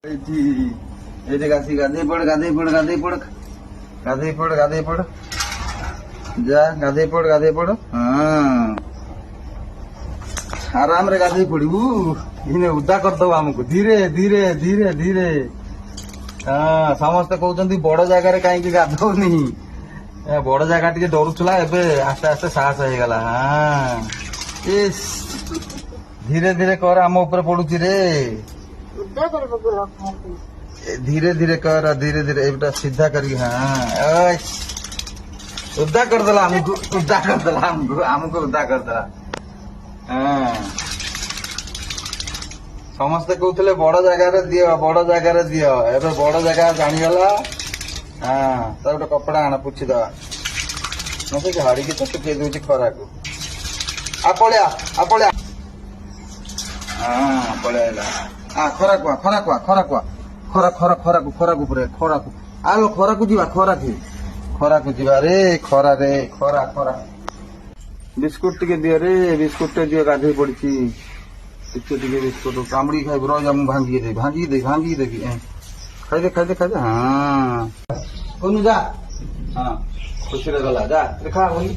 गाधे पड़ गाधे पड़ गाधे पड़ गाधे पड़ गाधे पड़ जा गाधे पड़ हाँ आराम रे गाधे पड़ू इने उदा करदब आमको धीरे धीरे धीरे धीरे हाँ समस्ते कहते बड़ जगार कहीं गाधौनी बड़ जगह टे डरुला एवं आस्ते आस्ते साहस हो गला हाँ इस धीरे धीरे कर आम ऊपर पड़ुची रे धीरे धीरे कर धीरे धीरे एटा सीधा करी हाँ उदा करदेला आमको उदा करदेला हाँ समस्ते कहते बड़ जगार दियो एबे बड़ जगह जानीगला हाँ तो गोटे कपड़ा आण पुछी दवा मत झाड़ी की तो सुखे दूसरी खरा को आ पलिया हाँ पलिया हाँ खरा को पुरे आलो खरा को जीवा रे खरा बिस्कुट टिके दियो रे बिस्कुट टे दियो गाधे पड़ी टिके बिस्कुट कामड़ी खाई रोज हम भांगी दे खाई दे हाँ कोनु जा हाँ खुशी रे गला जा खा बोली